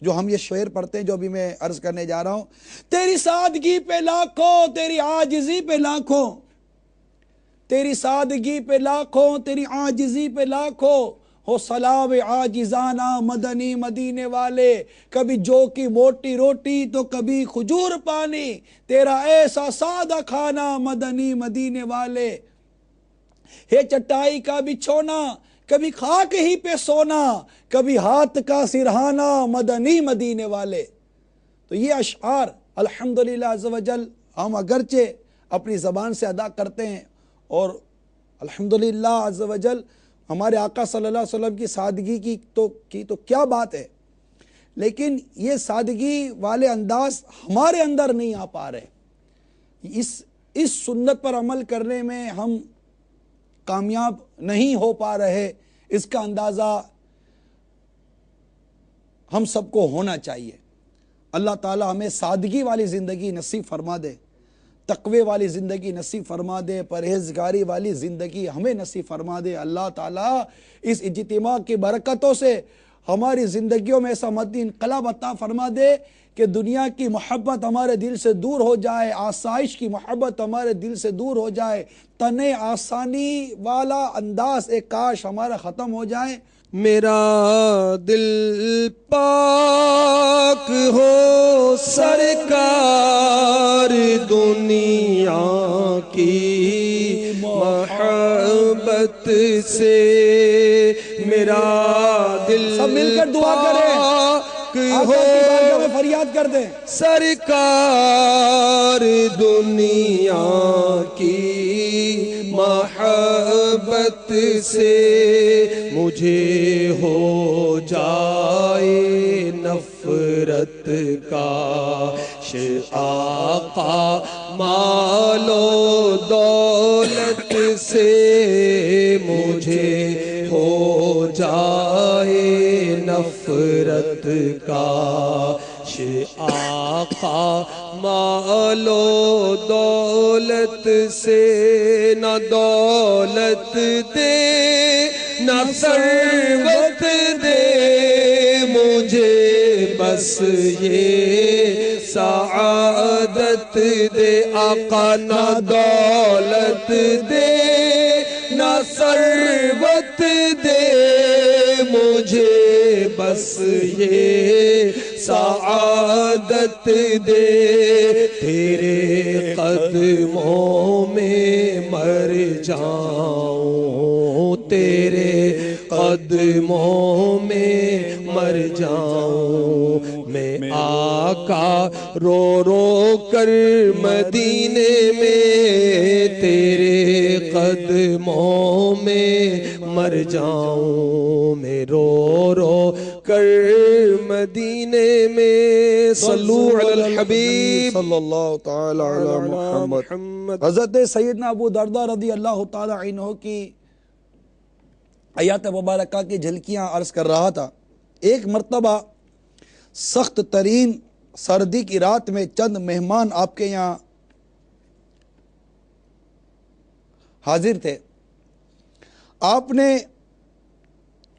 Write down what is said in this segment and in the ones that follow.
جو ہم یہ شعر پڑھتے ہیں جو ابھی میں عرض کرنے جا رہا ہوں، تیری سادگی پہ لاکھوں، تیری عاجزی پہ لاکھوں، تیری سادگی پہ لاکھوں، تیری عاجزی پہ لاکھوں، ہو سلام عاجزانہ مدنی مدینے والے، کبھی جو کی موٹی روٹی تو کبھی کھجور پانی، تیرا ایسا سادہ کھانا مدنی مدینے والے، ہے چٹائی کا بچھونا کبھی خاک ہی پہ سونا، کبھی ہاتھ کا سرہانا مدنی مدینے والے۔ تو یہ اشعار الحمدللہ عز و جل ہم اگرچہ اپنی زبان سے ادا کرتے ہیں، اور الحمدللہ عز و جل ہمارے آقا صلی اللہ علیہ وسلم کی سادگی کی تو کیا بات ہے، لیکن یہ سادگی والے انداز ہمارے اندر نہیں آ پا رہے۔ اس سنت پر عمل کرنے میں ہم کامیاب نہیں ہو پا رہے، اس کا اندازہ ہم سب کو ہونا چاہیے۔ اللہ تعالی ہمیں سادگی والی زندگی نصیب فرما دے، تقوی والی زندگی نصیب فرما دے، پرہیزگاری والی زندگی ہمیں نصیب فرما دے۔ اللہ تعالی اس اجتماع کی برکتوں سے ہماری زندگیوں میں ایسا مدنی انقلاب عطا فرما دے کہ دنیا کی محبت ہمارے دل سے دور ہو جائے، آسائش کی محبت ہمارے دل سے دور ہو جائے، تنے آسانی والا انداز ایک کاش ہمارا ختم ہو جائے۔ میرا دل پاک ہو سرکار دنیا کی محبت سے، میرا دل سب مل کر دعا کریں، آقا کی بارگاہ میں فریاد کر دیں، سرکار دنیا کی محبت سے مجھے ہو جائے نفرت کاش آقا مال و دولت سے، مجھے ہو جائے نفرت کاش آقا مال و دولت سے، نہ دولت دے نہ ثروت دے مجھے، بس یہ سعادت دے آقا، نہ دولت دے نہ ثروت دے مجھے، بس یہ سعادت دے، تیرے قدموں میں مر جاؤں، تیرے قدموں میں مر جاؤں میں، آقا رو رو کر مدینے میں تیرے قدموں میں مر جاؤں میں، رو رو کر مدینے میں، صلو علی الحبیب صلی اللہ تعالی علی محمد۔ حضرت سیدنا ابو دردہ رضی اللہ تعالی عنہ کی آیات مبارکہ کی جھلکیاں عرض کر رہا تھا۔ ایک مرتبہ سخت ترین سردی کی رات میں چند مہمان آپ کے یہاں حاضر تھے، آپ نے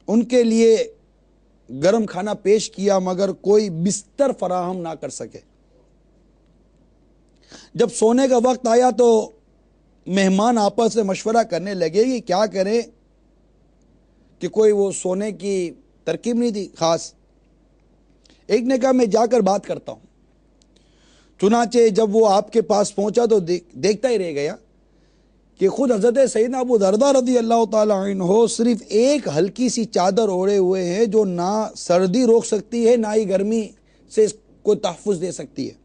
ان کے لیے گرم کھانا پیش کیا مگر کوئی بستر فراہم نہ کر سکے۔ جب سونے کا وقت آیا تو مہمان آپس میں مشورہ کرنے لگے کہ کیا کریں، کہ کوئی وہ سونے کی ترکیب نہیں تھی خاص۔ ایک نے کہا میں جا کر بات کرتا ہوں۔ چنانچہ جب وہ آپ کے پاس پہنچا تو دیکھتا ہی رہ گیا کہ خود حضرت سیدنا ابو دردہ رضی اللہ تعالی عنہ صرف ایک ہلکی سی چادر اوڑھے ہوئے ہیں جو نہ سردی روک سکتی ہے نہ ہی گرمی سے کوئی تحفظ دے سکتی ہے۔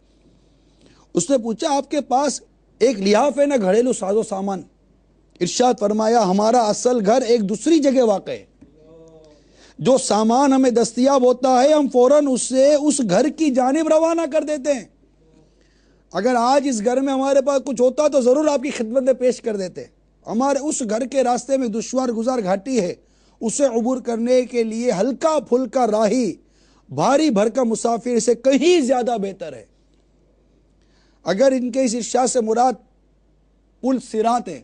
اس نے پوچھا آپ کے پاس ایک لحاف ہے نہ گھریلو ساز و سامان؟ ارشاد فرمایا ہمارا اصل گھر ایک دوسری جگہ واقع ہے، جو سامان ہمیں دستیاب ہوتا ہے ہم فوراً اسے اس گھر کی جانب روانہ کر دیتے ہیں۔ اگر آج اس گھر میں ہمارے پاس کچھ ہوتا تو ضرور آپ کی خدمت میں پیش کر دیتے۔ ہمارے اس گھر کے راستے میں دشوار گزار گھاٹی ہے، اسے عبور کرنے کے لیے ہلکا پھلکا راہی بھاری بھرکم مسافر سے کہیں زیادہ بہتر ہے۔ اگر ان کے اس ارشاد سے مراد پل صراط ہے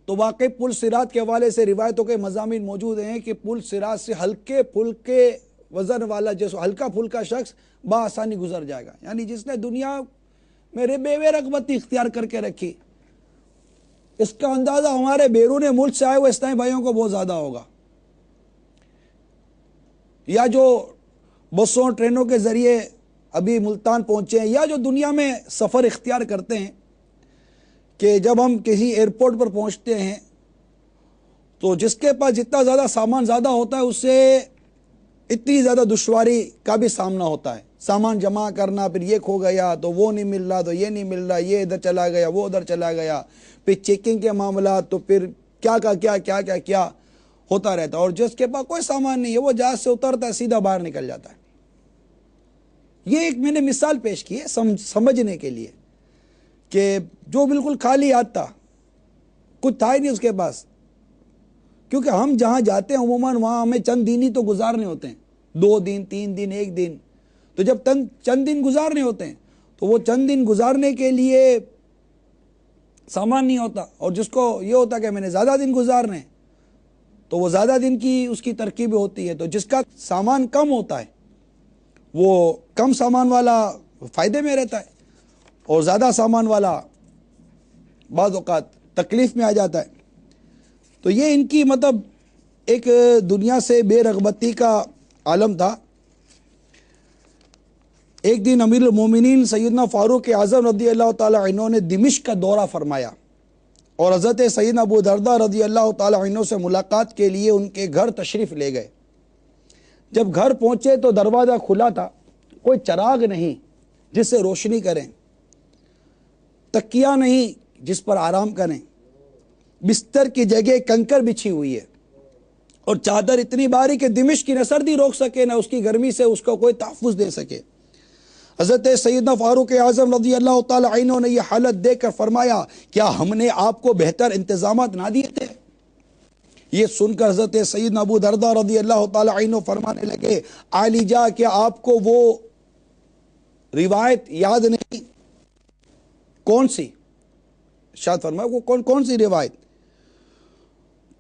تو واقعی پل صراط کے حوالے سے روایتوں کے مضامین موجود ہیں کہ پل صراط سے ہلکے پھلکے وزن والا جیسے ہلکا پھلکا شخص بآسانی گزر جائے گا. یعنی جس نے دنیا میں بے رغبتی اختیار کر کے رکھی، اس کا اندازہ ہمارے بیرون ملک سے آئے ہوئے اسلامی بھائیوں کو بہت زیادہ ہوگا. یا جو بسوں ٹرینوں کے ذریعے ابھی ملتان پہنچے ہیں، یا جو دنیا میں سفر اختیار کرتے ہیں، کہ جب ہم کسی ایئرپورٹ پر پہنچتے ہیں تو جس کے پاس جتنا زیادہ سامان زیادہ ہوتا ہے اس سے اتنی زیادہ دشواری کا بھی سامنا ہوتا ہے. سامان جمع کرنا، پھر یہ کھو گیا تو وہ نہیں مل رہا، تو یہ نہیں مل رہا، یہ ادھر چلا گیا، وہ ادھر چلا گیا، پھر چیکنگ کے معاملات، تو پھر کیا ہوتا رہتا ہے. اور جس کے پاس کوئی سامان نہیں ہے وہ جہاز سے اترتا ہے سیدھا باہر نکل جاتا ہے. یہ ایک میں نے مثال پیش کی ہے سمجھنے کے لیے، کہ جو بالکل خالی ہاتھ تھا، کچھ تھا ہی نہیں اس کے پاس. کیونکہ ہم جہاں جاتے ہیں عموماً وہاں ہمیں چند دن ہی تو گزارنے ہوتے ہیں، 2 دن 3 دن 1 دن. تو جب چند دن گزارنے ہوتے ہیں تو وہ چند دن گزارنے کے لیے سامان نہیں ہوتا، اور جس کو یہ ہوتا کہ میں نے زیادہ دن گزارنے تو وہ زیادہ دن کی اس کی ترکیبیں ہوتی ہے. تو جس کا سامان کم ہوتا ہے وہ کم سامان والا فائدے میں رہتا ہے، اور زیادہ سامان والا بعض اوقات تکلیف میں آ جاتا ہے. تو یہ ان کی مطلب ایک دنیا سے بے رغبتی کا عالم تھا. ایک دن امیر المومنین سیدنا فاروق اعظم رضی اللہ تعالی عنہ نے دمشق کا دورہ فرمایا، اور حضرت سیدنا ابو درداء رضی اللہ تعالی عنہ سے ملاقات کے لیے ان کے گھر تشریف لے گئے. جب گھر پہنچے تو دروازہ کھلا تھا، کوئی چراغ نہیں جس سے روشنی کریں، تکیہ نہیں جس پر آرام کریں، بستر کی جگہ کنکر بچھی ہوئی ہے، اور چادر اتنی باری کہ دمشق کی نہ سردی روک سکے نہ اس کی گرمی سے اس کو کوئی تحفظ دے سکے. حضرت سیدنا فاروق اعظم رضی اللہ تعالی عنہ نے یہ حالت دیکھ کر فرمایا، کیا ہم نے آپ کو بہتر انتظامات نہ دیے تھے؟ یہ سن کر حضرت سیدنا ابو درداء رضی اللہ تعالی عنہ فرمانے لگے، عالی جا، کیا آپ کو وہ روایت یاد نہیں؟ کون سی؟ شاید فرمایا وہ کون سی روایت؟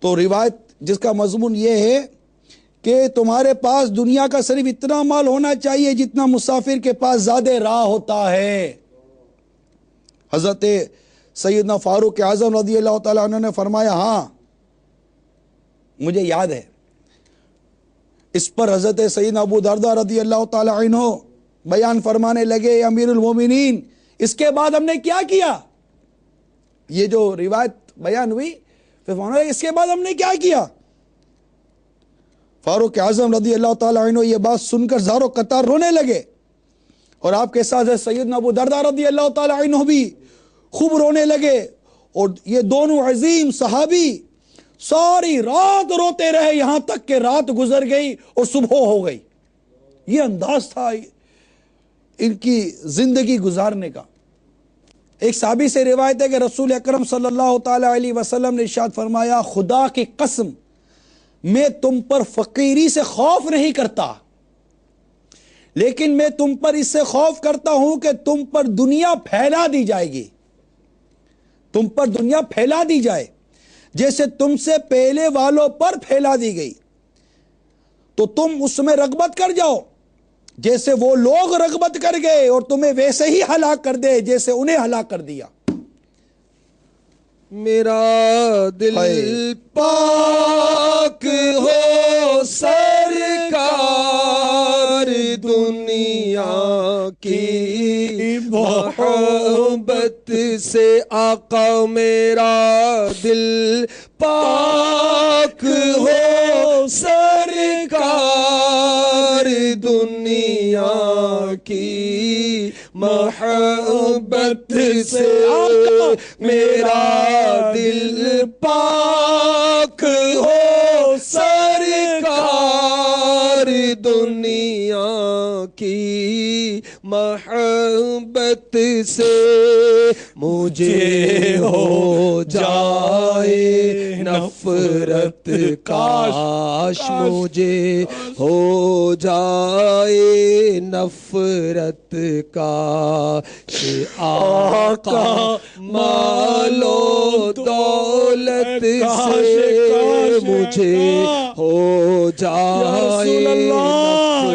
تو روایت جس کا مضمون یہ ہے کہ تمہارے پاس دنیا کا صرف اتنا مال ہونا چاہیے جتنا مسافر کے پاس زیادہ راہ ہوتا ہے. حضرت سیدنا فاروق اعظم رضی اللہ تعالیٰ عنہ نے فرمایا، ہاں مجھے یاد ہے. اس پر حضرت سیدنا ابو درداء رضی اللہ تعالیٰ عنہ بیان فرمانے لگے، امیر المومنین اس کے بعد ہم نے کیا کیا؟ یہ جو روایت بیان ہوئی پھر فرمایا اس کے بعد ہم نے کیا کیا؟ فاروق اعظم رضی اللہ تعالیٰ عنہ یہ بات سن کر زار و قطار رونے لگے، اور آپ کے ساتھ سیدنا ابو درداء رضی اللہ تعالیٰ عنہ بھی خوب رونے لگے. اور یہ دونوں عظیم صحابی ساری رات روتے رہے، یہاں تک کہ رات گزر گئی اور صبح ہو گئی. یہ انداز تھا ان کی زندگی گزارنے کا. ایک صحابی سے روایت ہے کہ رسول اکرم صلی اللہ تعالی علیہ وسلم نے ارشاد فرمایا، خدا کی قسم میں تم پر فقیری سے خوف نہیں کرتا، لیکن میں تم پر اس سے خوف کرتا ہوں کہ تم پر دنیا پھیلا دی جائے گی، تم پر دنیا پھیلا دی جائے جیسے تم سے پہلے والوں پر پھیلا دی گئی، تو تم اس میں رغبت کر جاؤ جیسے وہ لوگ رغبت کر گئے، اور تمہیں ویسے ہی ہلاک کر دے جیسے انہیں ہلاک کر دیا. میرا دل پاک ہو سرکار دنیا کی محبت سے، آقا میرا دل پاک ہو سرکار دنیا کی محبت سے، میرا دل پاک ہو سرکار دنیا کی محبت سے. مجھے ہو جائے نفرت کاش، مجھے ہو جائے نفرت کاش، آقا مال و دولت سے مجھے ہو جائے نفرت